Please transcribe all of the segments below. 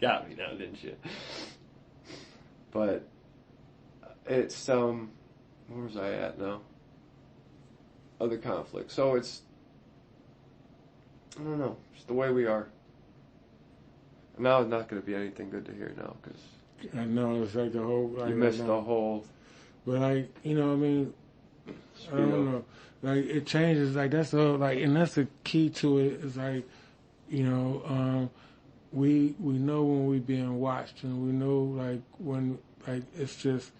Got me now, didn't you? But it's where was I at now? Other conflict. So it's, I don't know, it's the way we are. Now it's not going to be anything good to hear now because I know it's like the whole. Like, you missed the whole. But like I mean, I don't know. Like it changes. Like that's the and that's the key to it. Is like, we know when we being watched, and we know when it's just.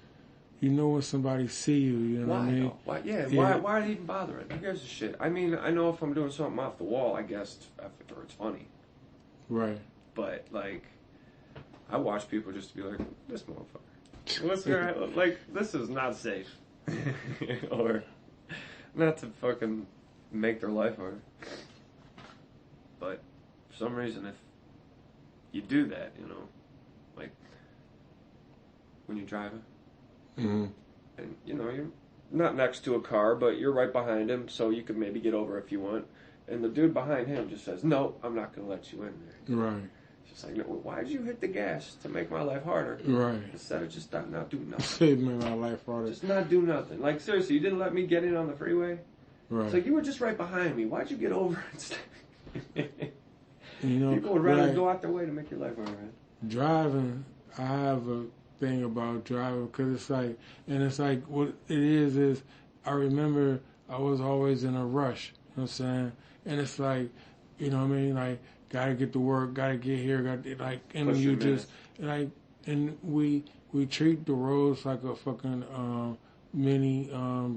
You know when somebody see you, you know what I mean? Why? Yeah. Why are they even bothering? Who gives a shit? I mean, I know if I'm doing something off the wall, I guess it's funny. Right. But I watch people just to be like, this motherfucker. What's right? This is not safe, or not to fucking make their life harder. But for some reason, if you do that, when you're driving. Mm-hmm. And, you're not next to a car, but you're right behind him, so you could maybe get over if you want. And the dude behind him just says, no, I'm not going to let you in there. Right. It's just like, no, why'd you hit the gas to make my life harder? Right. Instead of just not do nothing. Make my life harder. Just not do nothing. Seriously, you didn't let me get in on the freeway? Right. It's like, you were just right behind me. Why'd you get over instead? People would right. rather go out their way to make your life harder. Driving, I have a thing about driving because it's like what it is I remember I was always in a rush, you know what I'm saying? And it's like, you know what I mean? Like, gotta get to work, gotta get here, and you just, and we treat the roads like a fucking, mini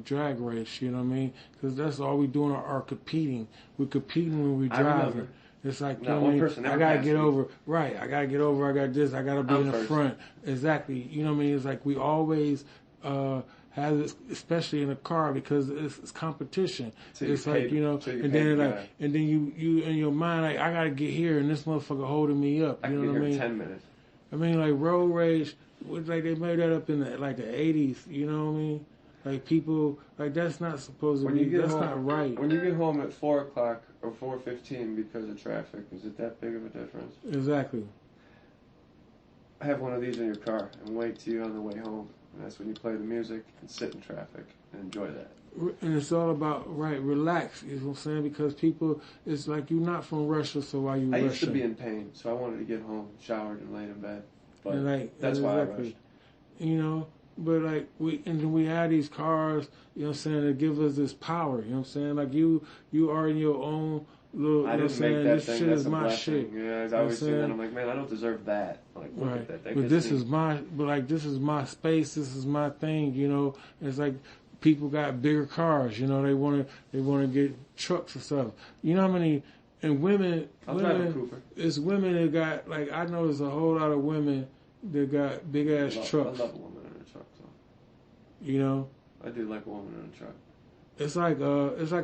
drag race, you know what I mean? Because that's all we doing are competing. We're competing when we're driving. It's like, you know what I mean? I gotta get over. Right, I gotta get over. I got this. I gotta be in the front. Exactly. You know what I mean? It's like we always have this, especially in a car, because it's competition. So it's like, and then and then you in your mind, like, I gotta get here, and this motherfucker holding me up. You know what I mean? 10 minutes. I mean, like road rage, they made that up in the 80s. You know what I mean? Like people, that's not supposed to be. That's not right. When you get home at 4 o'clock or 4:15 because of traffic, is it that big of a difference? Exactly. Have one of these in your car and wait till you're on the way home, and that's when you play the music and sit in traffic and enjoy that. And it's all about relax. You know what I'm saying? Because people, it's like you're not from Russia, so why you? I used to be in pain, so I wanted to get home, showered, and laid in bed. But that's why I rushed. But we have these cars, you know what I'm saying, that give us this power, you know what I'm saying? Like you are in your own little, you know what I'm saying, this shit is my shit. Yeah, I always see that, I'm like, man, I don't deserve that. Look at that. But this is my space, this is my thing, It's like people got bigger cars, they want to get trucks and stuff. You know how many, and women, it's women that got, I know there's a whole lot of women that got big ass trucks. I love a woman in a truck, though. I do like a woman in a truck. It's like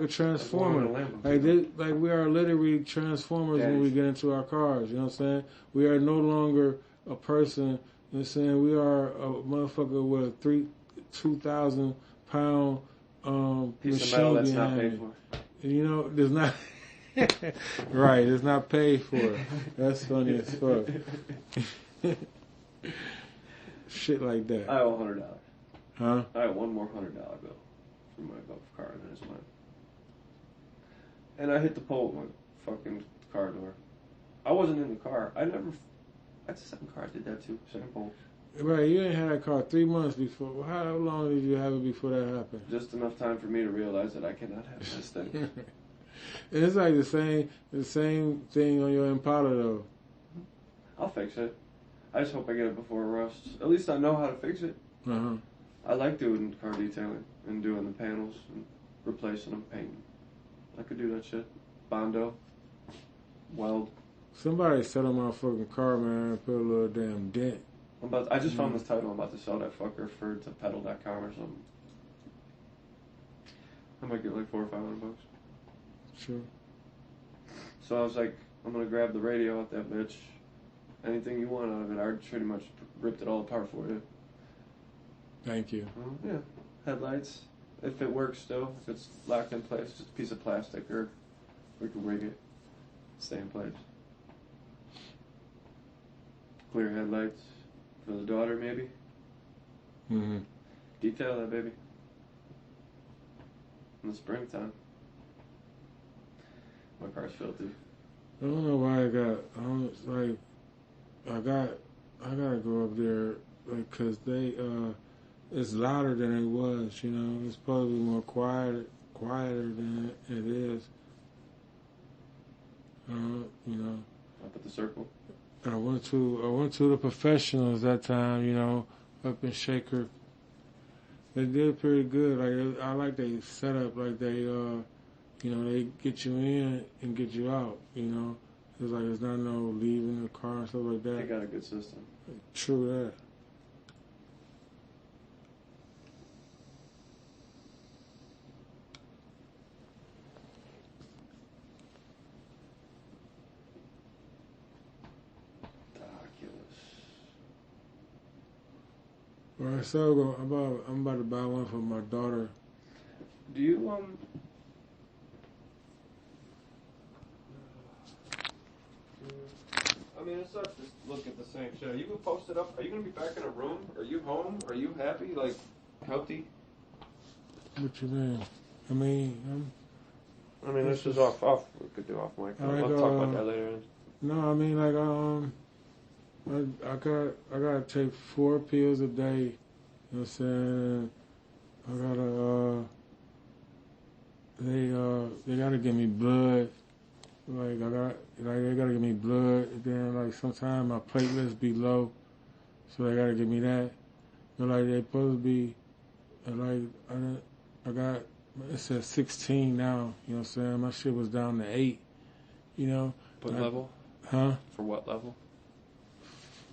a transformer. We are literally transformers when we get into our cars. You know what I'm saying? We are no longer a person. You know what I'm saying? We are a motherfucker with a 2,000 pound piece of metal that's not paid for. There's not. Right, it's not paid for. That's funny as fuck. Shit like that. I owe $100. Huh? I owe one more $100 bill for my car, and then it's mine. And I hit the pole with my fucking car door. I wasn't in the car. That's the second car I did that too. Second pole. Right, you ain't had that car 3 months before. How long did you have it before that happened? Just enough time for me to realize that I cannot have this thing. And it's like the same thing on your Impala though. I'll fix it. I just hope I get it before it rusts. At least I know how to fix it. Uh-huh. I like doing car detailing and doing the panels and replacing them, painting. I could do that shit. Bondo. Weld. Somebody set on my fucking car, man, and put a little damn dent. I just found this title. I'm about to sell that fucker to pedal.com or something. I might get like $400 or $500. Sure. So I was like, I'm gonna grab the radio out that bitch. Anything you want out of it, I pretty much ripped it all apart for you. Thank you. Yeah. Headlights, if it works still, if it's locked in place, just a piece of plastic, or we can rig it, stay in place. Clear headlights for the daughter, maybe. Mm-hmm. Detail that baby. In the springtime. My car's filthy. I don't know why I gotta go up there, like, cause it's louder than it was, you know. It's supposed to be more quieter than it is. You know. Up at the circle. I went to the professionals that time, you know, up in Shaker. They did pretty good. Like, I like they set up, like they, you know, they get you in and get you out, you know. It's like there's not no leaving the car and stuff like that. They got a good system. True that. All right, so I'm about to buy one for my daughter. Do you I mean, it sucks to look at the same shit. You can post it up. Are you gonna be back in a room? Are you home? Are you happy? Like, healthy? What you mean? I mean, this is off. We could do off mic. I'll talk about that later. No, I mean, like, I gotta take 4 pills a day. You know what I'm saying? They gotta give me blood. Like, they gotta give me blood. And then, like, sometimes my platelets be low, so they gotta give me that. But, like, they supposed to be, like, it says 16 now. You know what I'm saying? My shit was down to 8. You know? What level? Huh? For what level?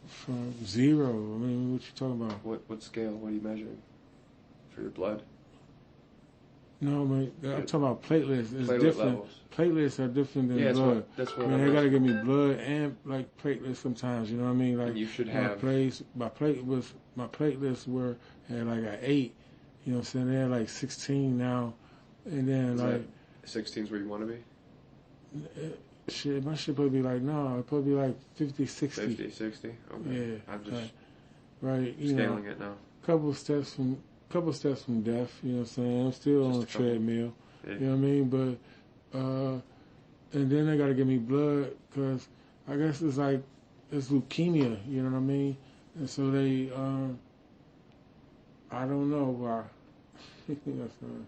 From 0. I mean, what you talking about? What scale? What are you measuring? For your blood? No, man, I'm talking about platelets. It's Platelet different. levels. Platelets are different than blood. That's what I mean, they gotta give me blood and like platelets sometimes. You know what I mean? Like, and you should my have platelets were at like an 8. You know what I'm saying? They're like 16 now, and then is like 16 is where you want to be. Shit, my shit supposed to be like, no, it's supposed to be like 50, 60. 50, 60? Okay. Yeah. I'm just right, you scaling know, it now. Couple steps from death, you know what I'm saying? I'm still on the treadmill, yeah. You know what I mean? But, and then they got to give me blood because I guess it's like, it's leukemia, you know what I mean? And so they, I don't know why. You know what I'm saying?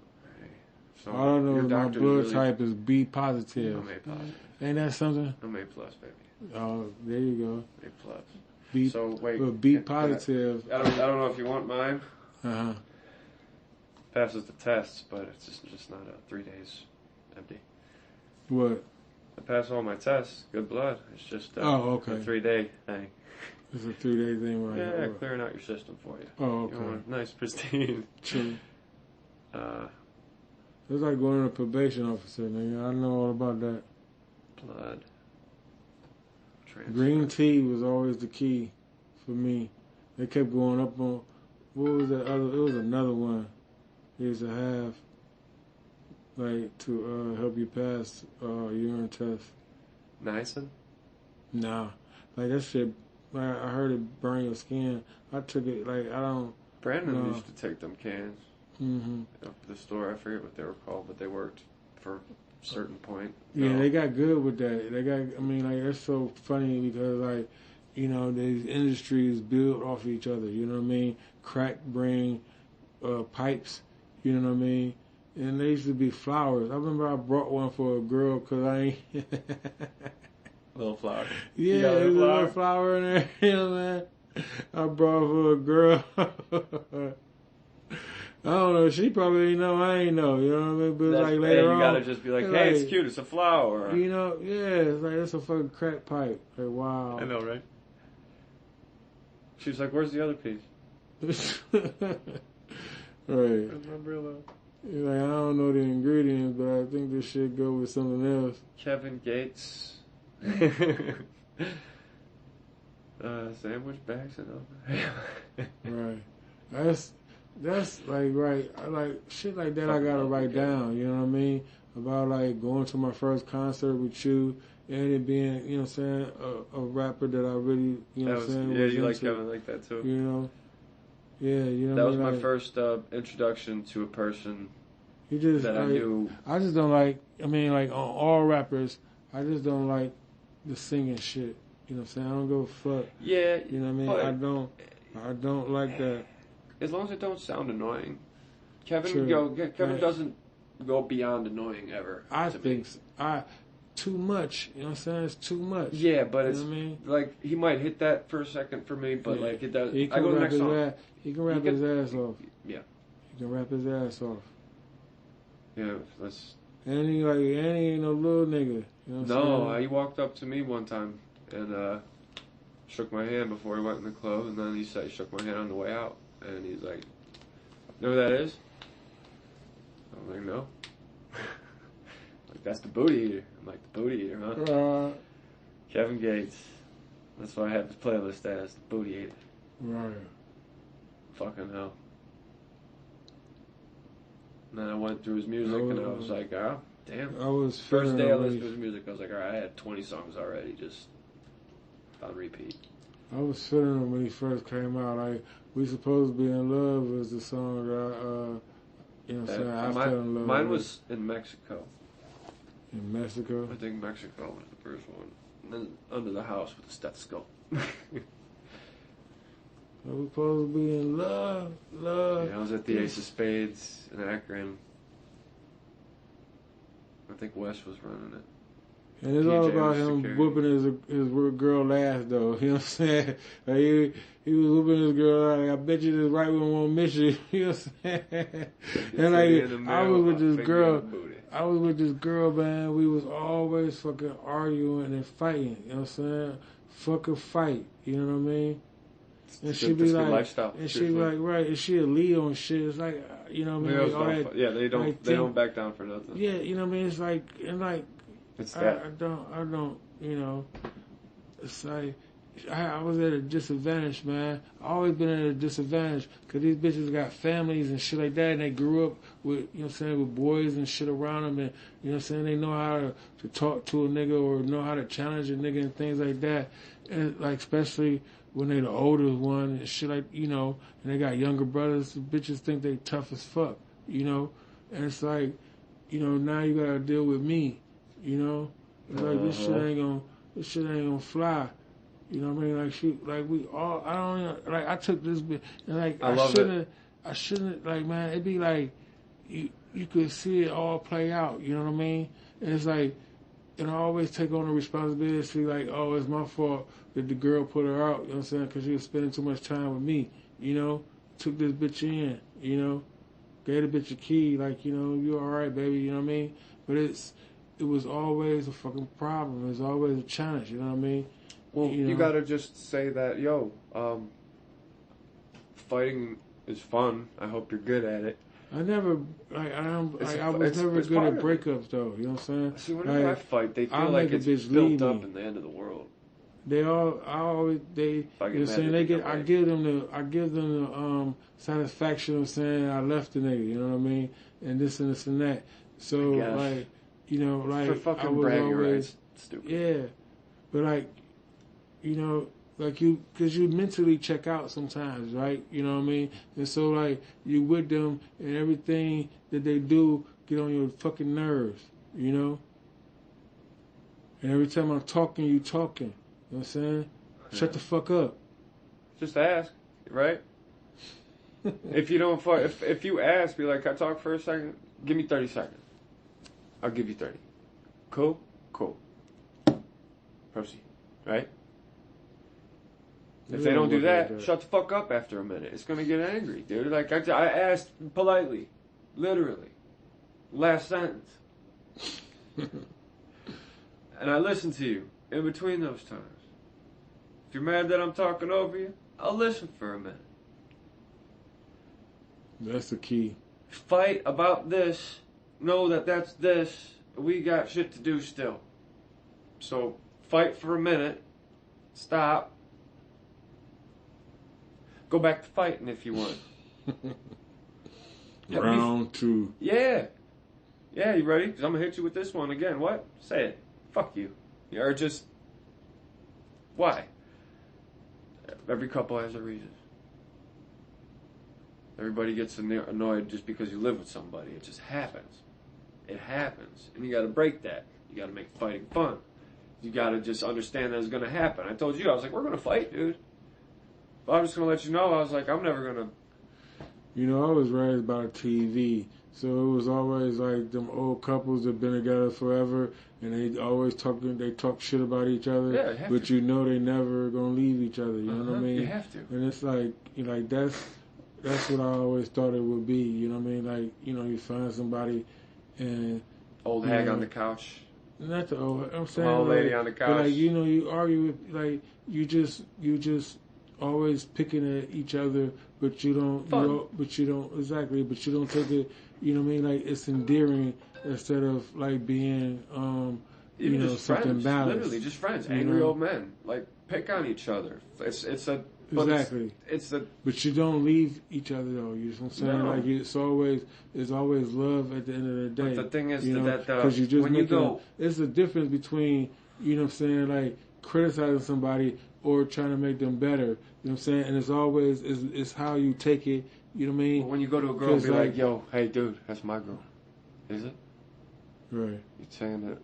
So I don't know if my blood really type is B positive. I'm A positive. Ain't that something? I'm A plus, baby. Oh, there you go. A plus. B, so wait, but B positive. I don't know if you want mine. Uh-huh. Passes the tests, but it's just not 3 days empty. What? I pass all my tests. Good blood. It's just a 3-day thing. It's a 3-day thing, right? Yeah, clearing out your system for you. Oh, okay. You want a nice, pristine. True. It's like going to a probation officer, nigga. I know all about that. Blood. Transfer. Green tea was always the key for me. They kept going up on, what was that other, it was another one they used to have, like, to help you pass urine test. Niacin? Nah. Like, that shit, I heard it burn your skin. I took it, like, I don't. Brandon used to take them cans. Mm-hmm. Up at the store, I forget what they were called, but they worked for a certain point. Yeah, they got good with that. I mean, like, that's so funny because, like, you know, these industries build off each other, you know what I mean? Crack bring pipes, you know what I mean? And they used to be flowers. I remember I brought one for a girl because I ain't... Little flower. Yeah, there's a little flower in there, you know, man. I brought it for a girl. I don't know. She probably ain't know. I ain't know. You know what I mean? But like later on, you gotta just be like, "Hey, it's cute. It's a flower." You know? Yeah. It's like it's a fucking crack pipe. Like, wow. I know, right? She was like, "Where's the other piece?" Right. Where's my Brillo? You're like, I don't know the ingredients, but I think this should go with something else. Kevin Gates. Sandwich bags and all. Right. That's like right. I like shit like that. I gotta write down. You know what I mean? About like going to my first concert with you and it being, you know what I'm saying, a rapper that I really, you know what I'm saying, yeah, was you like into, Kevin like that too. you know, yeah, you know That what was I mean? my Like, first introduction to a person he just, that I like, knew. I just don't like, I mean, like, on all rappers, I just don't like the singing shit. You know what I'm saying? I don't give a fuck. Yeah, You know what I mean? but I don't like that. as long as it don't sound annoying. Kevin True. Kevin Right. doesn't go beyond annoying ever. I to me. think too much. You know what I'm saying? It's too much. Yeah, but You it's know what I mean? like he might hit that for a second for me, but Yeah. like it does. He I can go to the rap next his song. ass. He can rap his ass off. Yeah, He can rap his ass off. yeah. Let's. And he ain't no little nigga. You know what No, I'm he walked up to me one time and shook my hand before he went in the club, and then he shook my hand on the way out, and he's like, "Know who that is?" I'm like, "No." Like, that's the Booty Eater. I'm like, "The Booty Eater, huh?" saying? Kevin Gates. That's why I have his playlist as the Booty Eater. Right. Fucking hell. And then I went through his music and I was like, oh, damn. I was First feeling day I away. listened to his music, I was like, alright, I had 20 songs already just on repeat. I was feeling him when he first came out. Like, We Supposed to Be in Love was the song that you know what I'm saying, I fell in love Mine with. was in Mexico. In Mexico. I think Mexico was the first one. And then Under the House with the stethoscope. We supposed to be in love, love. Yeah, I was at the Ace of Spades in Akron. I think Wes was running it. And it's all PJ about was him security. whooping his girl ass, though. You know what I'm saying? Like he was whooping his girl ass. Like, I bet you this right one won't miss you. You know what I'm saying? And like, I was with this girl. I was with this girl, man. We was always fucking arguing and fighting. You know what I'm saying? Fucking fight. You know what I mean? And she'd be like, lifestyle, and she'd be like, right, and she'd lead on shit. It's like, you know what I mean? Like, all that, yeah, they don't like, they don't back down for nothing. yeah, you know what I mean? It's like, and like, It's I that. don't, you know, it's like, I was at a disadvantage, man. I always been at a disadvantage because these bitches got families and shit like that, and they grew up with, you know what I'm saying, with boys and shit around them, and, you know what I'm saying, they know how to talk to a nigga or know how to challenge a nigga and things like that. And, like, especially when they the older one and shit like, you know, and they got younger brothers, the bitches think they tough as fuck, you know? And it's like, you know, now you gotta deal with me, you know? It's like, this shit ain't gonna fly. You know what I mean? Like, we all, I don't know, like, I took this bit, and like, I shouldn't, like, man, it'd be like, you could see it all play out, you know what I mean? And it's like, and I always take on the responsibility, like, oh, it's my fault that the girl put her out, you know what I'm saying? Because she was spending too much time with me, you know? Took this bitch in, you know? Gave the bitch a key, like, you know, you alright, baby, you know what I mean? But it was always a fucking problem. It was always a challenge, you know what I mean? Well, you know? you gotta just say that, fighting is fun. I hope you're good at it. I never, like, I was never good at breakups, though, you know what I'm saying? See, whenever I fight, they feel I'll like make a it's bitch built leave up me. in the end of the world. You know what I'm saying? I give them the satisfaction of saying I left the nigga, you know what I mean? And this and this and that. So, like, you know, like, for fucking I was bragging always, rights, stupid. yeah. But, like, you know, like, because you mentally check out sometimes, right? You know what I mean? And so, like, you with them and everything that they do get on your fucking nerves, you know? And every time I'm talking, you talking. You know what I'm saying? Shut the fuck up. Just ask, right? If you don't fuck, if you ask, be like, "Can I talk for a second? Give me 30 seconds. I'll give you 30. Cool? Cool. Proceed. Right? If they don't do that, shut the fuck up after a minute. It's gonna get angry, dude. Like, I asked politely. Literally. Last sentence. And I listened to you in between those times. If you're mad that I'm talking over you, I'll listen for a minute. That's the key. Fight about this. Know that that's this. We got shit to do still. So, fight for a minute. Stop. Go back to fighting if you want. Round two. Yeah. Yeah, you ready? Because I'm going to hit you with this one again. What? Say it. Fuck you. Or just, why? Every couple has a reason. Everybody gets annoyed just because you live with somebody. It just happens. It happens. And you got to break that. You got to make fighting fun. You got to just understand that it's going to happen. I told you, I was like, we're going to fight, dude. But I'm just going to let you know, I was like, I'm never going to. You know, I was raised by TV. So it was always like them old couples that been together forever, and they always talk shit about each other. Yeah, but to. You know they never gonna leave each other. You know what I mean? You have to. And it's like, that's what I always thought it would be. You know what I mean? Like, you find somebody, and old hag on the couch. Not the old. I'm saying old lady on the couch. But like, you argue with, like, you just always picking at each other, but you don't. But you don't take it. You know what I mean? Like, it's endearing instead of like being, Even just something friends, balanced. literally just friends, angry old men. Like, pick on each other. Exactly. But you don't leave each other though. You know what I'm saying? No. Like, it's always love at the end of the day. But the thing is it's the difference between, you know what I'm saying, like criticizing somebody or trying to make them better. You know what I'm saying? And it's how you take it. You know what I mean? When you go to a girl and be like, yo, hey dude, that's my girl. Is it? Right. You saying that?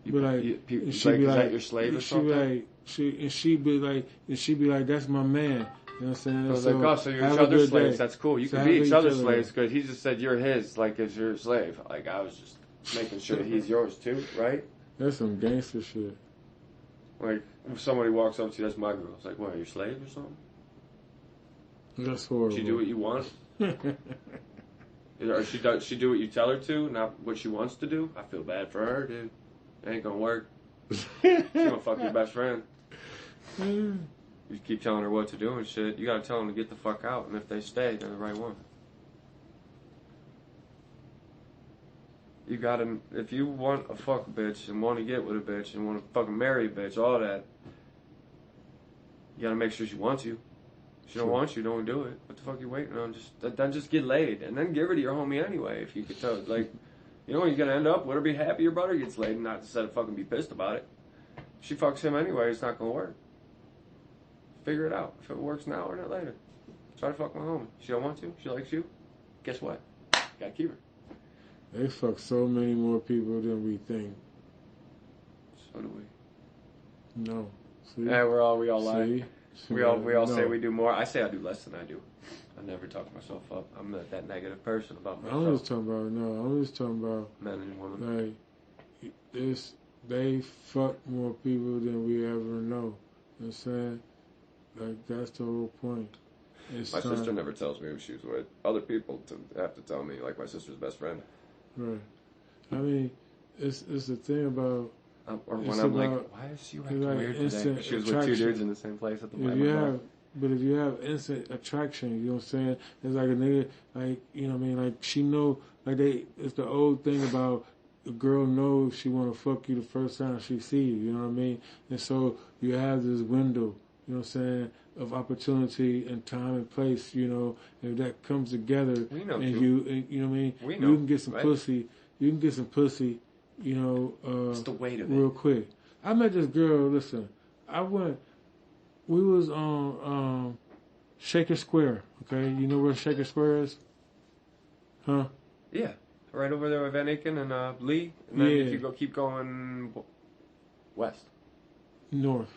Is that your slave or something? She'd be like, that's my man. You know what I'm saying? I was like, so you're each other's slaves. That's cool. You can be each other's slaves because he just said you're his, like, as your slave. Like, I was just making sure that he's yours too, right? That's some gangster shit. Like, if somebody walks up to you, that's my girl. It's like, what, are you a slave or something? That's horrible. She do what you want? Or she do what you tell her to, not what she wants to do? I feel bad for her, dude. It ain't gonna work. She's gonna fuck your best friend. You keep telling her what to do and shit. You gotta tell them to get the fuck out, and if they stay, they're the right one. You gotta, if you want a fuck bitch and want to get with a bitch and want to fucking marry a bitch, all that, you gotta make sure she wants you. If she don't want you, don't do it. What the fuck are you waiting on? Just get laid, and then give her to your homie anyway. If you could tell, like, you're gonna end up. Let her be happy your brother gets laid, and not instead of fucking be pissed about it. If she fucks him anyway, it's not gonna work. Figure it out. If it works now or not later. Try to fuck my homie. She don't want to. She likes you. Guess what? Gotta keep her. They fuck so many more people than we think. So do we. No. See? Yeah, we all lie. See? We all say we do more. I say I do less than I do. I never talk myself up. I'm not that negative person about myself. I'm just talking about men and women. Like, they fuck more people than we ever know. You know what I'm saying? Like, that's the whole point. My sister never tells me who she's with. Other people have to tell me, like my sister's best friend. Right. I mean, it's the thing about. Or when I'm like, why is she acting weird today? She was with two dudes in the same place at the time. But if you have instant attraction, you know what I'm saying? It's like a nigga, like, you know what I mean? Like, she know, like, it's the old thing about a girl knows she want to fuck you the first time she see you, you know what I mean? And so you have this window, you know what I'm saying, of opportunity and time and place, you know, if that comes together, we know and too. you know what I mean? We know, you can get some right? pussy, you know, it's the weight of real quick. I met this girl, listen, we was on Shaker Square, okay? You know where Shaker Square is? Huh? Yeah. Right over there with Van Aken and Lee. And then if you keep going west. North.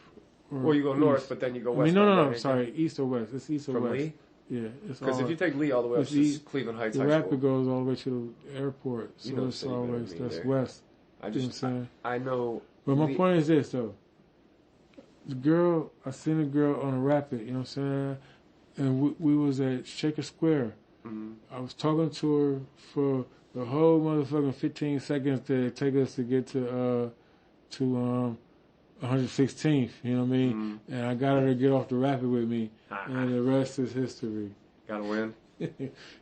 Or you go north, but then you go west. No, sorry. East or west. It's east or From west. Lee? Yeah. Because if you take Lee all the way up to Cleveland Heights High School. The rapid goes all the way to the airport. So it's always, that's west. I know. But my point is this, though. I seen a girl on a rapid, you know what I'm saying? And we was at Shaker Square. Mm-hmm. I was talking to her for the whole motherfucking 15 seconds to take us to get to 116th, you know what I mean? Mm-hmm. And I got her to get off the rapid with me, and the rest is history. Gotta win.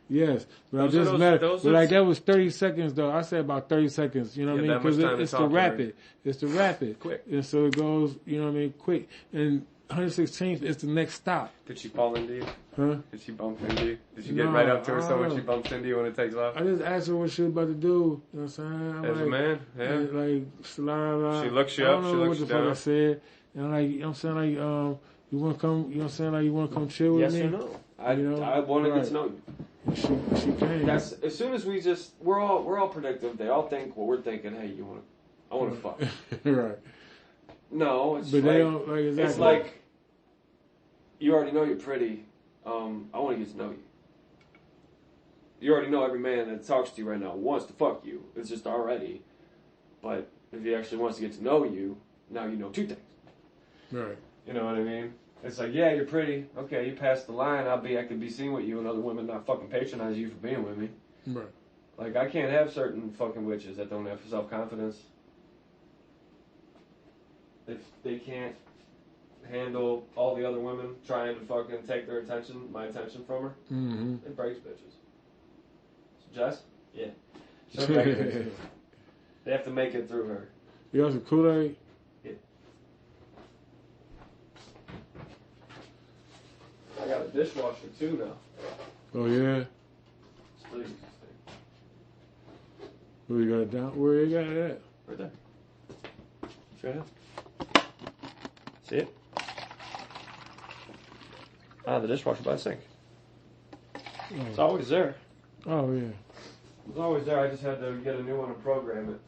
Yes, but I just met her. But like, that was 30 seconds, though. I said about 30 seconds, you know what I mean? Because it's the rapid. It's the rapid. Quick. And so it goes, you know what I mean, quick. And 116th is the next stop. Did she fall into you? Huh? Did she bump into you? Did you get No, right up to her so when I- she bumps into you when it takes off? I just asked her what she was about to do. You know what I'm saying? I'm As a man, yeah. Like, la, la. She looks you I up, don't she know looks what you the fuck down. I said. And like, you know what I'm saying? Like, you want to come, you know what I'm saying? Like, you want to come chill with Yes me? or no? I You know? want to get Right. to know you. And she came. That's as soon as we're all predictive. They all think what we're thinking. Hey, I want to fuck. Right. No, it's But like, they don't, like, exactly. it's like you already know you're pretty. I want to get to know you. You already know every man that talks to you right now wants to fuck you. It's just already. But if he actually wants to get to know you, now you know two things. Right. You know what I mean? It's like, yeah, you're pretty. Okay, you passed the line. I could be seen with you and other women not fucking patronize you for being with me. Right. Like, I can't have certain fucking witches that don't have self-confidence. If they can't handle all the other women trying to fucking take my attention from her, Mm-hmm. it breaks bitches. So Jess? Yeah. She'll break bitches. They have to make it through her. You got some Kool-Aid? I got a dishwasher too now. Oh, yeah? Still use this thing. Where you got it down? Where you got it at? Right there. Straight ahead. See it? The dishwasher by the sink. It's always there. Oh, yeah. It's always there. I just had to get a new one and program it.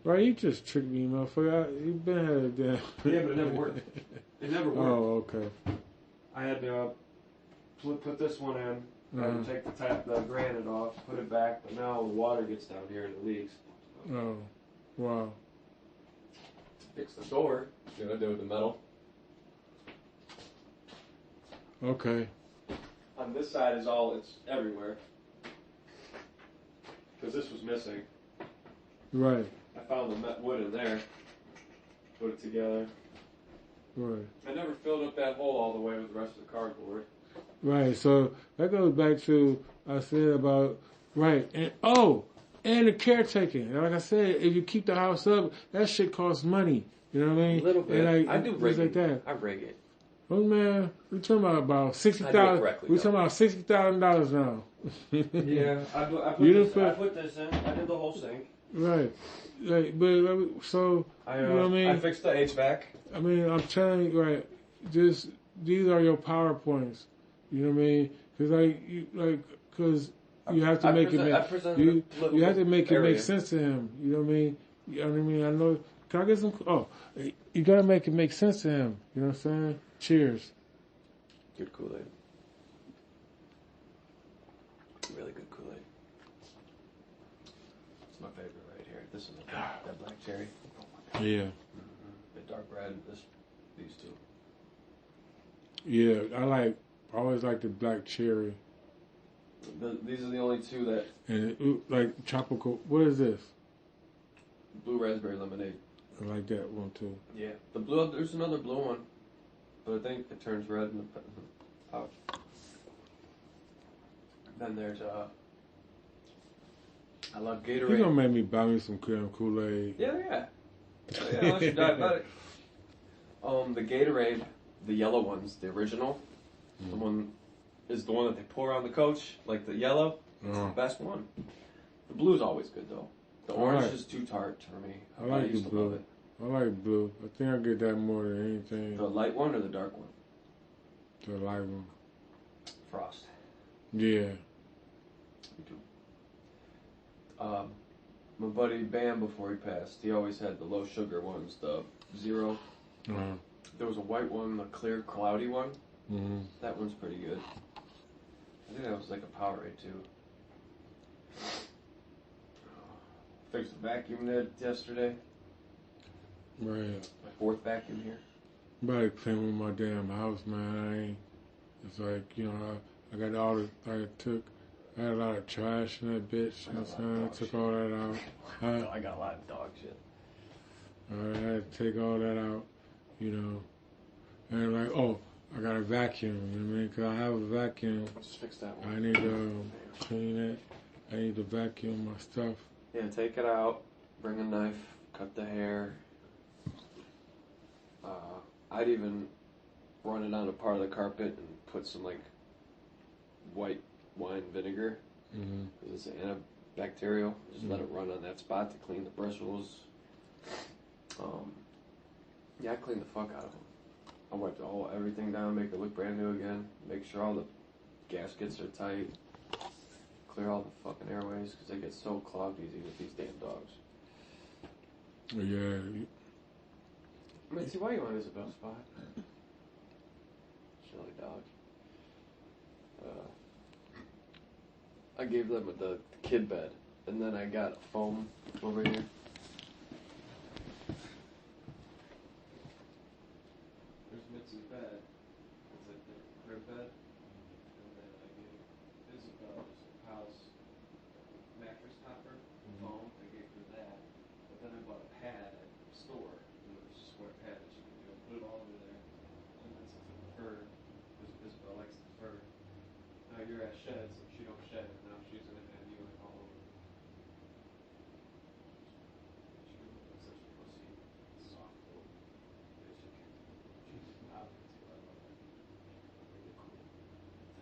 Right, you just tricked me, motherfucker. You been had it down. Yeah, but it never worked. It never worked. Oh, okay. I had to put this one in. I had to take the granite off, put it back, but now the water gets down here and it leaks. Oh, wow. Fix the door. Gonna do with the metal. Okay. On this side it's everywhere. Because this was missing. Right. I found the wood in there. Put it together. Right. I never filled up that hole all the way with the rest of the cardboard. Right. So that goes back to I said about right and the caretaking. Like I said, if you keep the house up, that shit costs money. You know what I mean? A little bit. And like, I do rig like it. that. I rig it. Oh man, we're talking about I do it $60,000. correctly, We're though. talking about $60,000 now. Yeah, I put this in. I did the whole sink. Right. Like, but so you know what I mean? I fixed the HVAC. I mean, I'm telling you, right? Just these are your PowerPoints. You know what I mean? Because you have to make it make you have to make it make sense to him. You know what I mean? You know what I mean? I know. Can I get some? Oh, you gotta make it make sense to him. You know what I'm saying? Cheers. Good Kool-Aid. Really good Kool-Aid. It's my favorite right here. This is that black cherry. Yeah. Mm-hmm. The dark red. These two. Yeah, I always like the black cherry. These are the only two that. And like tropical. What is this? Blue raspberry lemonade. I like that one too. Yeah. The blue. There's another blue one, but I think it turns red in the pouch. Then there's I love Gatorade. You gonna make me buy me some Kool-Aid? Yeah. Yeah, unless you're diabetic. The Gatorade, the yellow ones, the original, the one is the one that they pour on the coach, like the yellow. It's the best one. The blue's always good though. The orange is too tart for me. I like the blue. I like blue. I think I get that more than anything. The light one or the dark one? The light one. Frost. Yeah. Me too. My buddy Bam, before he passed, he always had the low sugar ones, the zero. Uh-huh. There was a white one, a clear, cloudy one. Mm-hmm. That one's pretty good. I think that was like a Powerade too. Fixed the vacuum net yesterday. Right. My fourth vacuum here. I'm about to clean with my damn house, man. It's like, you know, I got all the, I had a lot of trash in that bitch. You know what I'm saying? I took all that out. Huh? I got a lot of dog shit. I had to take all that out, you know. And like, I got a vacuum, you know what I mean? Because I have a vacuum. Just fix that one. I need to clean it. I need to vacuum my stuff. Yeah, take it out, bring a knife, cut the hair. I'd even run it on a part of the carpet and put some like white wine vinegar. Mm-hmm. It's antibacterial. Just let it run on that spot to clean the bristles. Yeah, I clean the fuck out of them. I wipe everything down, make it look brand new again. Make sure all the gaskets are tight. Clear all the fucking airways because they get so clogged easy with these damn dogs. Yeah. Mitzi, why you on Isabel's spot? Silly dog. I gave them the kid bed, and then I got a foam over here. There's Mitzi's bed. It's like the crib bed. And then I gave Isabel's house mattress topper, foam. I gave her that. But then I bought a pad at the store. It was a square pad that you can do. Put it all over there. And then since the fur, because Isabel likes the fur. Now you're at shed, so she don't shed. And now she's gonna have you like all over. She looks like such a pussy, soft little bitch. She's not too. I love that. Really cool.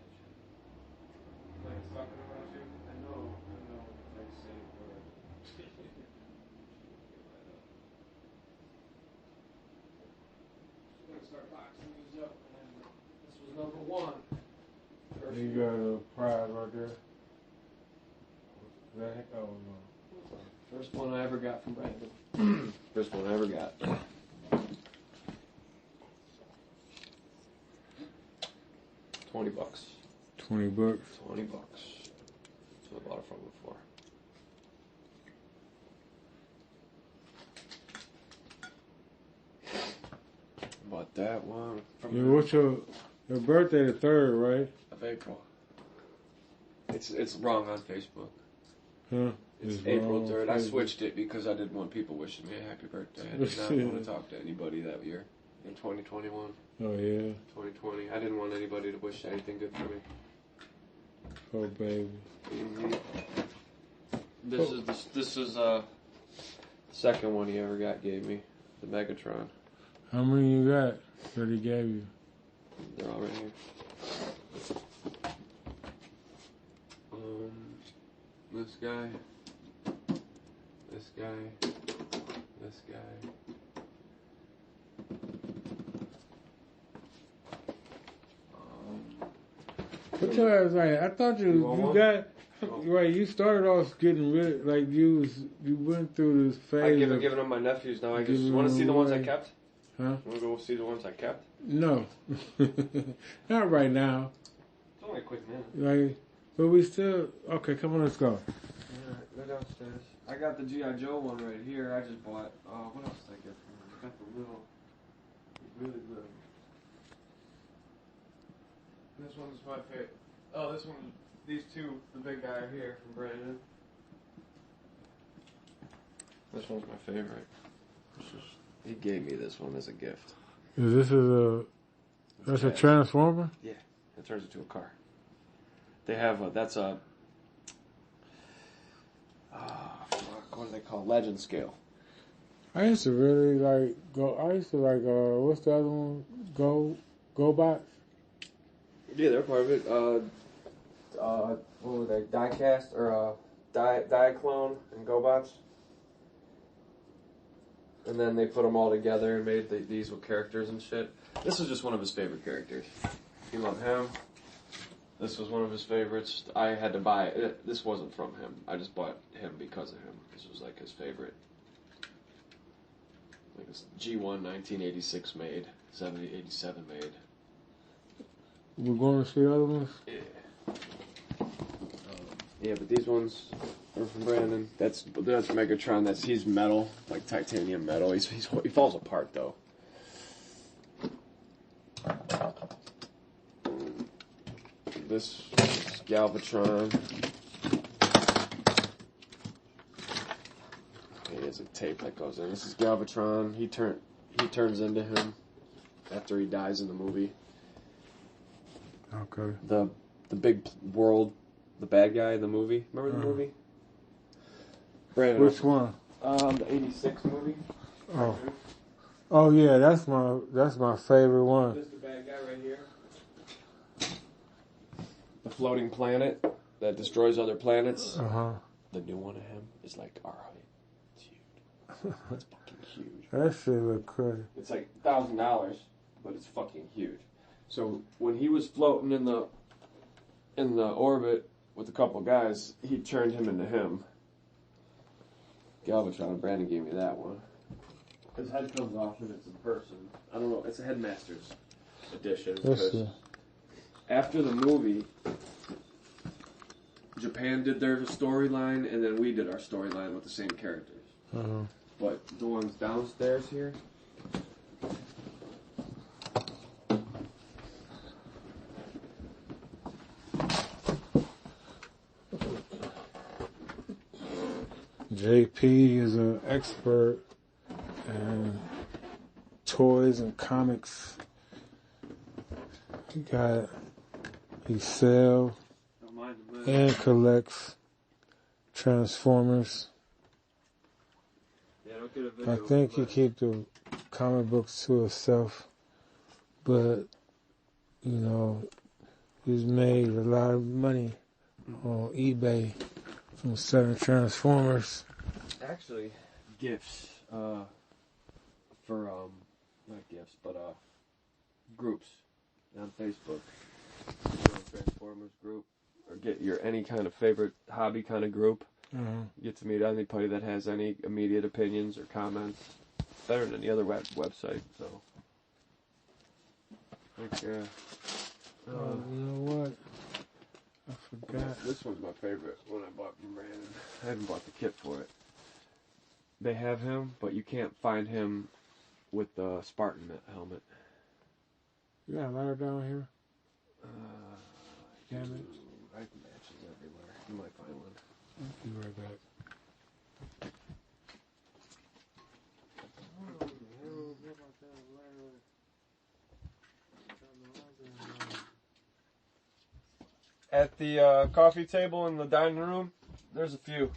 Attention. Like talking about you. I know. Like say word. She's gonna get right up. She's gonna start boxing these up, and this was number one. You got a prize right there. That, oh no. First one I ever got from Brandon. First one I ever got. $20. $20. $20. That's what I bought it from before. Bought that one from Yeah, what's your birthday the 3rd, right? of April. It's wrong on Facebook. Huh? It's April 3rd. I switched it because I didn't want people wishing me a happy birthday. I did not want to talk to anybody that year. In 2021. Oh yeah. 2020. I didn't want anybody to wish anything good for me. Oh baby. Mm-hmm. This is the second one he ever gave me, the Megatron. How many you got that he gave you? They're all right here. This guy, this guy, this guy. What your ass like? I thought you got right. You started off getting rid like you went through this phase. I'm giving them my nephews now. I just want to see the ones I kept. Huh? Want to go see the ones I kept? No, not right now. It's only a quick minute. Like, but we still okay. Come on, let's go. Go downstairs. I got the G.I. Joe one right here. I just bought. What else did I get from him? I got the little, really little. This one's my favorite. Oh, this one. These two, the big guy here from Brandon. This one's my favorite. He gave me this one as a gift. That's a transformer? Yeah, it turns into a car. They have that's a what do they call it? Legend scale. I used to really what's the other one? GoBots? Yeah, they're part of it. What were they? Diecast or Diaclone and GoBots. And then they put them all together and made these with characters and shit. This is just one of his favorite characters. He loved him. This was one of his favorites. I had to buy it. This wasn't from him. I just bought him because of him. This was like his favorite. Like this G1 1986 made. 87 made. We're going to see other ones? Yeah. Yeah, but these ones are from Brandon. That's Megatron. He's metal, like titanium metal. He falls apart though. This is Galvatron. There's a tape that goes in. This is Galvatron. He turns into him after he dies in the movie. Okay. The big world, the bad guy in the movie. Remember the movie? Brandon, which one? The '86 movie. Oh. Oh yeah, that's my favorite one. This is the bad guy right here. The floating planet that destroys other planets. The new one of him is like our height. It's huge. It's fucking huge. That shit look crazy. It's like $1,000, but it's fucking huge. So when he was floating in the orbit with a couple guys, he turned him into him. Galvatron and Brandon gave me that one. His head comes off and it's in person. I don't know. It's a Headmasters edition. Because after the movie, Japan did their storyline, and then we did our storyline with the same characters. But the ones downstairs here. JP is an expert in toys and comics. He sells and collects Transformers. I think he keeps the comic books to himself, but you know, he's made a lot of money on eBay from selling Transformers. Actually, gifts for not gifts, but groups on Facebook. Transformers group, or get your any kind of favorite hobby kind of group. Get to meet anybody that has any immediate opinions or comments. Better than any other website. So, like, you know what? I forgot. This one's my favorite one I bought from Brandon. I haven't bought the kit for it. They have him, but you can't find him with the Spartan helmet. You got a ladder down here? Damn it. I have matches everywhere. You might find one. I'll be right back. At the coffee table in the dining room, there's a few.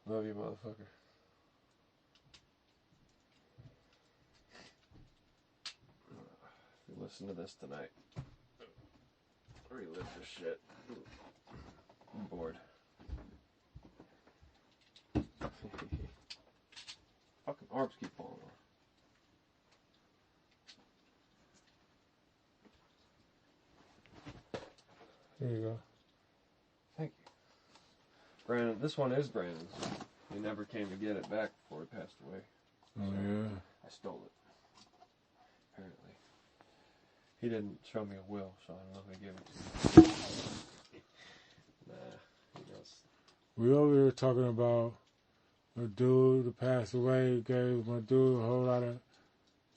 Love you, motherfucker. If you listen to this tonight, relive this shit. I'm bored. Fucking arms keep falling off. There you go. Thank you. Brandon, this one is Brandon's. He never came to get it back before he passed away. Oh, yeah. I stole it. Apparently. He didn't show me a will, so I don't know if he gave it to me. Nah, he knows. We over here talking about a dude that passed away, gave my dude a whole lot of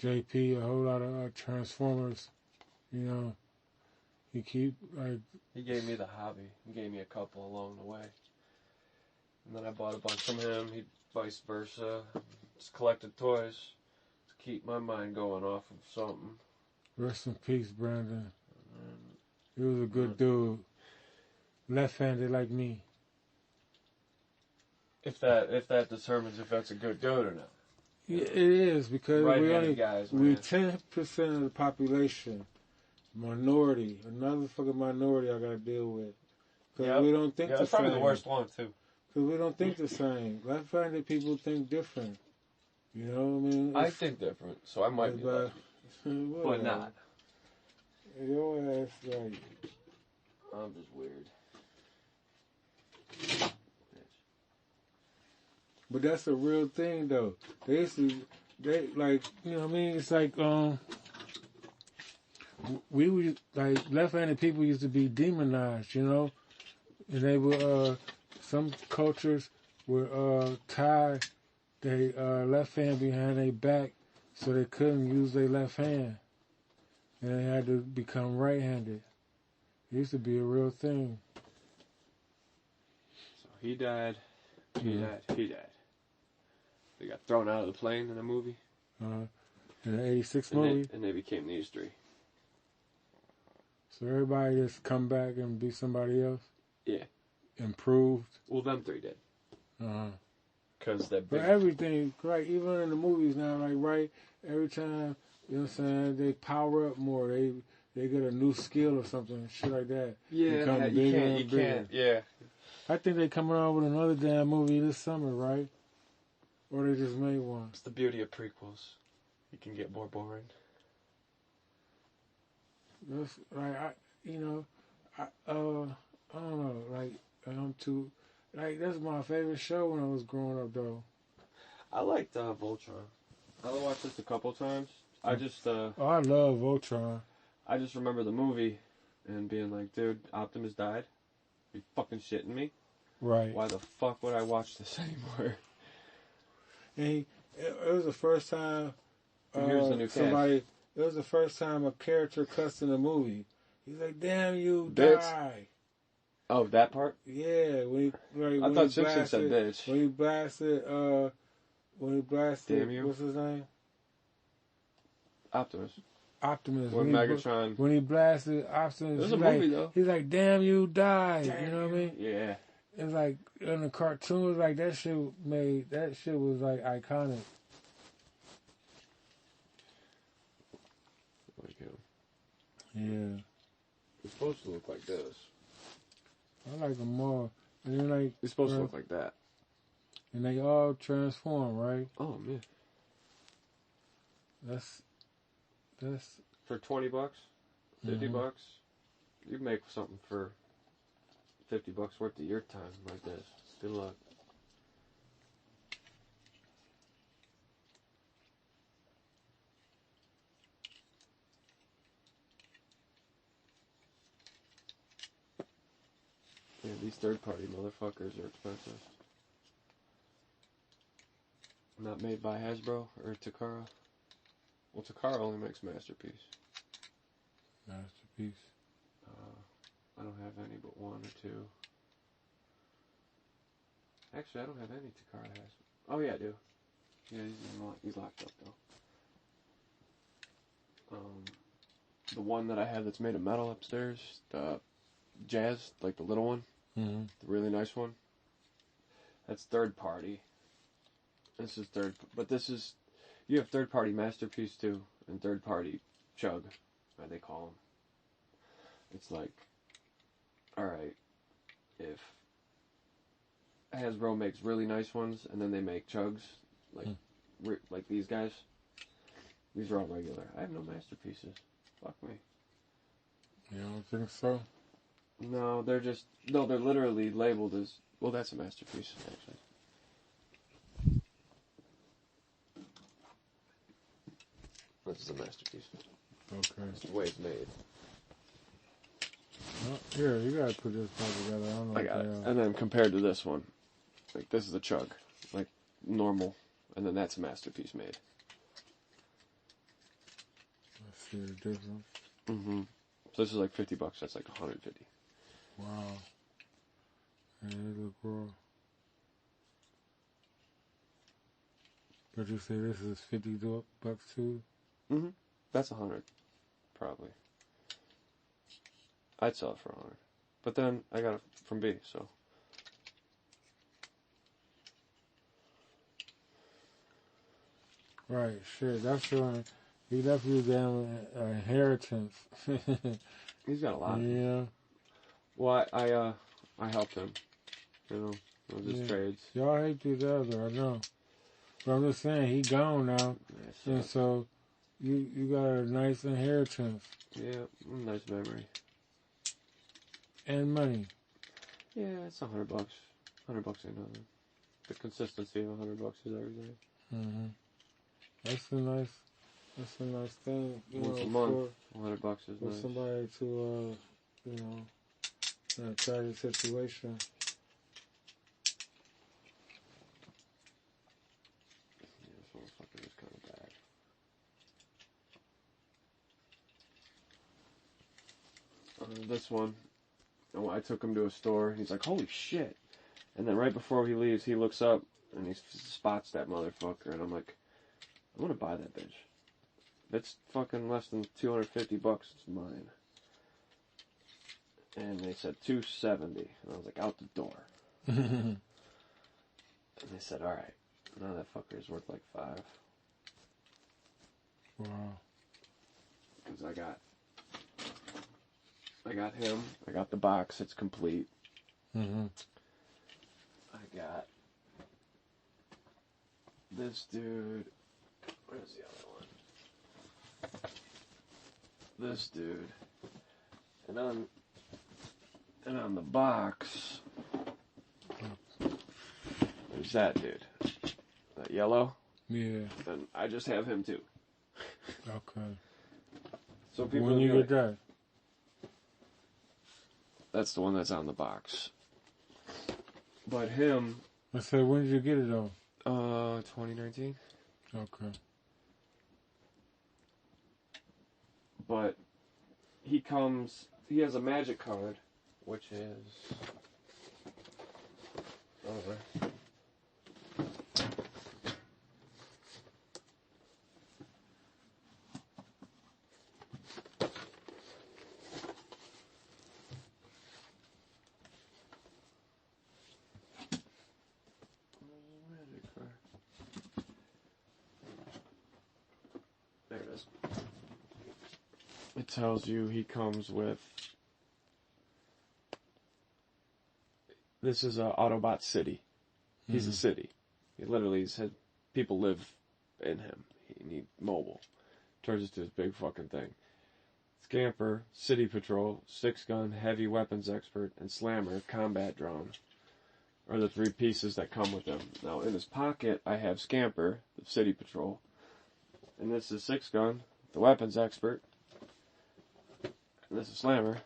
JP, a whole lot of Transformers. You know, he He gave me the hobby. He gave me a couple along the way. And then I bought a bunch from him. He vice versa. Just collected toys to keep my mind going off of something. Rest in peace, Brandon. He was a good dude. Left-handed like me. If that determines if that's a good dude or not. Yeah, it is, because Right-handed guys, we 10% of the population, minority, another fucking minority I gotta deal with. Because we don't think the same. That's probably the worst one too. Because we don't think the same. Left-handed people think different. You know what I mean? I think different, so I might be lucky. But not. Your ass, like... I'm just weird. But that's a real thing, though. They like, you know what I mean? It's like, we were, like, left-handed people used to be demonized, you know? And they were, some cultures would, tie their, left hand behind their back so they couldn't use their left hand. And they had to become right-handed. It used to be a real thing. So he died. He died. They got thrown out of the plane in the movie. In the 86 movie? And they became these three. So everybody just come back and be somebody else? Yeah. Improved? Well, them three did. Uh-huh. Because that But everything, right, even in the movies now, like, right, every time, you know what I'm saying, they power up more. They get a new skill or something, shit like that. Yeah, you can't. Yeah. I think they coming out with another damn movie this summer, right? Or they just made one. It's the beauty of prequels. You can get more boring. That's like I don't know, like I'm too, like that's my favorite show when I was growing up though. I liked Voltron. I watched this a couple times. I just I love Voltron. I just remember the movie and being like, dude, Optimus died. Are you fucking shitting me? Right. Why the fuck would I watch this anymore? And it was the first time here's the new somebody. It was the first time a character cussed in a movie. He's like, "Damn you, bitch." die! Oh, that part? Yeah, when I thought Simpson said bitch. When he blasted, Damn you. What's his name? Optimus. Optimus. Or Megatron. When he blasted Optimus, it was a movie though. He's like, "Damn you, die!" Damn you know what I mean? Yeah. It's like in the cartoons, like that shit was like iconic. Like him. Yeah. It's supposed to look like this. I like them more. And then like It's supposed to look like that. And they all transform, right? Oh man. That's for $20, $50, you can make something for $50 worth of your time like this. Good luck. Yeah, these third-party motherfuckers are expensive. Not made by Hasbro or Takara. Well, Takara only makes Masterpiece. Masterpiece. I don't have any but one or two. Actually, I don't have any Takara has. Oh yeah, I do. Yeah, he's locked up though. The one that I have that's made of metal upstairs, the Jazz, like the little one, the really nice one. That's third party. This is but this is, you have third party Masterpiece too, and third party Chug, they call them. It's like, alright, if Hasbro makes really nice ones, and then they make Chugs, like these guys, these are all regular. I have no Masterpieces. Fuck me. You don't think so? No, they're literally labeled as, well, that's a Masterpiece, actually. This is a Masterpiece. Okay. It's the way it's made. Well, here, you gotta put this part together. I don't know. I got it. And then compared to this one, like this is a Chug, like normal, and then that's a Masterpiece made. Let's see the difference. Mm-hmm. So this is like $50. That's like 150. Wow. And they look raw. But you say this is $50 too? Mm-hmm. That's 100, probably. I'd sell it for 100, but then I got it from B, so. Right, shit. That's showing he left you damn inheritance. He's got a lot. Yeah. Well, I helped him. You know, just trades. Y'all hate each other, I know. But I'm just saying, he gone now, and so you got a nice inheritance. Yeah, nice memory. And money. Yeah, it's $100. $100 ain't nothing. The consistency of $100 is everything. Mm-hmm. That's a nice thing. Once a month, $100 is for nice. somebody to, in a tragic situation. Yeah, this motherfucker is kind of bad. This one, I took him to a store. He's like, "Holy shit!" And then right before he leaves, he looks up and he spots that motherfucker, and I'm like, "I'm gonna buy that bitch." It's fucking less than $250. It's mine. And they said $270, and I was like, out the door. And they said, all right, now that fucker is worth like $5. Wow. Because I got him. I got the box. It's complete. Mm-hmm. I got this dude. Where's the other one? This dude. And on the box, there's that dude. That yellow. Yeah. And I just have him too. Okay. So people When you like, get that? that's the one that's on the box. But him, I said, when did you get it though? 2019. Okay. But he has a magic card, which is over. There it is. It tells you he comes with. This is a Autobot city. He's a city. He literally said people live in him. He needs mobile. Turns into this big fucking thing. Scamper, City Patrol, 6-gun, heavy weapons expert, and Slammer, combat drone, are the 3 pieces that come with him. Now, in his pocket, I have Scamper, the City Patrol, and this is 6-gun, the weapons expert, and this is Slammer,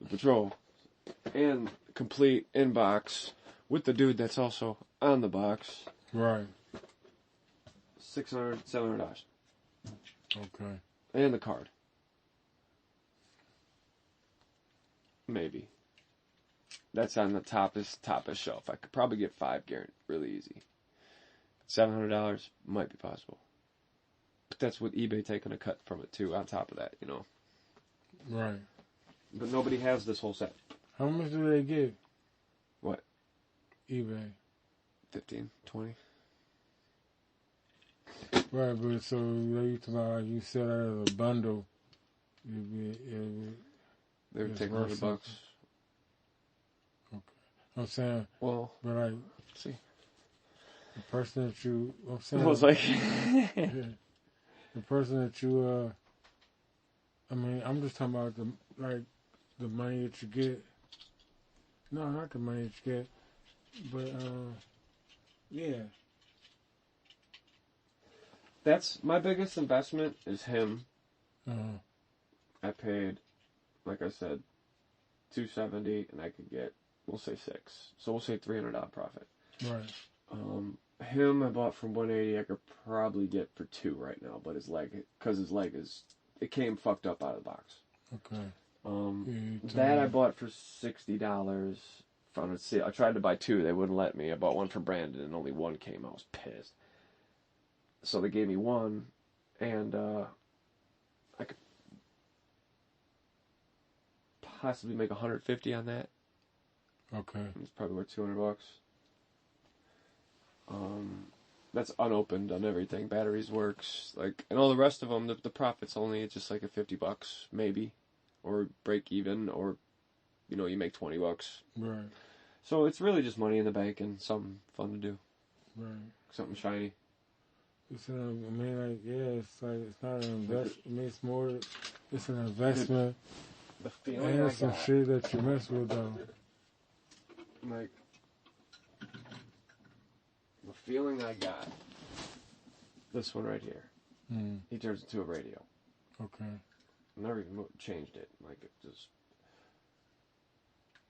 the patrol, and complete inbox with the dude that's also on the box. Right. $600, $700. Okay. And the card. Maybe. That's on the toppest shelf. I could probably get 5 guaranteed, really easy. $700 might be possible. But that's with eBay taking a cut from it too, on top of that, you know. Right. But nobody has this whole set. How much do they give? What? eBay. 15, 20. Right, but so they talk about like you sell that as a bundle. They would It's take worth $100. Okay. I'm saying, Well, but like, see. the person that you, I'm saying, I was like, yeah, the person that you, I mean, I'm just talking about the money that you get. No, not the money that you get, but yeah. that's my biggest investment is him. Uh-huh. I paid, like I said, $270, and I could get, we'll say 6. So we'll say $300 profit. Right. Him I bought from 180. I could probably get for 2 right now, but his leg, because his leg it came fucked up out of the box. Okay. That I bought for $60. Found it. I tried to buy 2. They wouldn't let me. I bought one for Brandon, and only 1 came. I was pissed. So they gave me 1, and I could possibly make $150 on that. Okay. It's probably worth $200. That's unopened on everything. Batteries works, and all the rest of them. The profit's only just like at $50 maybe, or break even, or you make $20. Right. So it's really just money in the bank and something fun to do. Right. Something shiny. It's it's not an investment. I mean, it's more. It's an investment. The feeling And I it's some got, shit that you mess with though. the feeling I got. This one right here. He turns into a radio. Okay. Never even changed it. It just.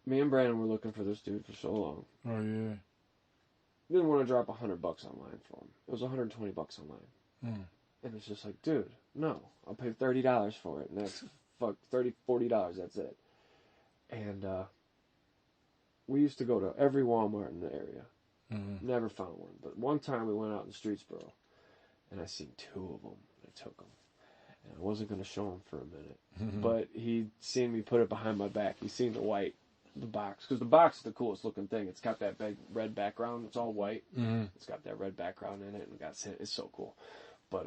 Me and Brandon were looking for this dude for so long. Oh yeah. Didn't want to drop $100 online for him. It was $120 online. And it's just like, dude, no. I'll pay $30 for it, and that's $30, $40, that's it. And we used to go to every Walmart in the area. Never found one. But one time we went out in Streetsboro, and I seen 2 of them. I took them. And I wasn't going to show him for a minute. But he'd seen me put it behind my back. He'd seen the box. Because the box is the coolest looking thing. It's got that big red background. It's all white. Mm-hmm. It's got that red background in it. And it's so cool. But,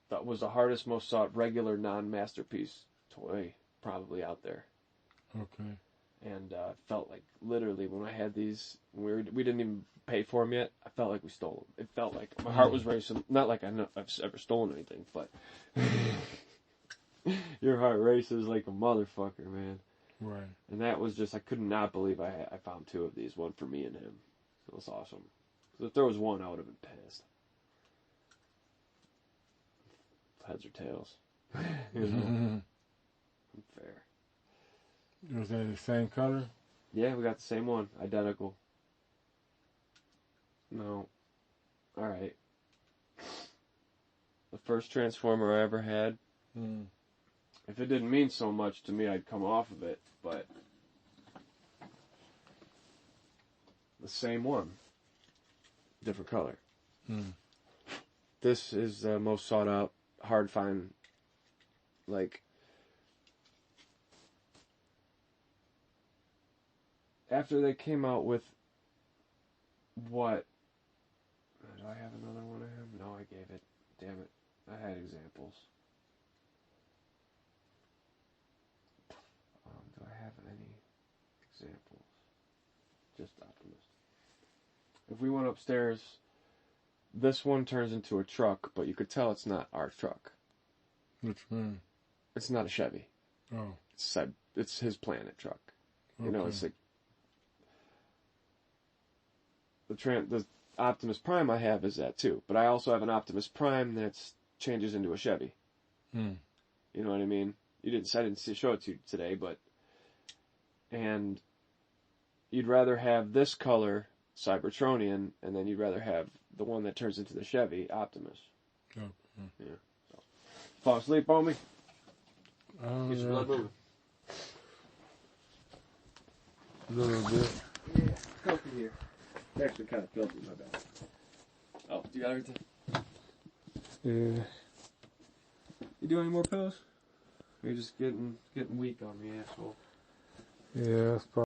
that was the hardest, most sought regular non-masterpiece toy probably out there. Okay. And felt like literally when I had these, we didn't even pay for them yet. I felt like we stole them. It felt like my heart was racing. Not like I've ever stolen anything, but your heart races like a motherfucker, man. Right. And that was just, I could not believe I found two of these, one for me and him. It was awesome. Because if there was one, I would have been pissed. Heads or tails. You know? Fair. Was that the same color? Yeah, we got the same one. Identical. No. Alright. The first Transformer I ever had. If it didn't mean so much to me, I'd come off of it, but the same one. Different color. This is the most sought out, hard find, like, after they came out with what? Do I have another one of him? No, I gave it. Damn it. I had examples. Do I have any examples? Just Optimus. If we went upstairs, this one turns into a truck, but you could tell it's not our truck. Which one? It's not a Chevy. Oh. It's his Planet truck. You know, it's like the Optimus Prime I have is that too, but I also have an Optimus Prime that changes into a Chevy. You know what I mean? I didn't show it to you today, but and you'd rather have this color Cybertronian, and then you'd rather have the one that turns into the Chevy Optimus. Okay. Yeah. So, fall asleep on me. Oh, Get your blood moving. a little bit. Yeah, comfy here. Actually, kind of filthy, my bad. Oh, you got everything? Yeah. You do any more pills? Or you're just getting weak on me, asshole? Yeah, that's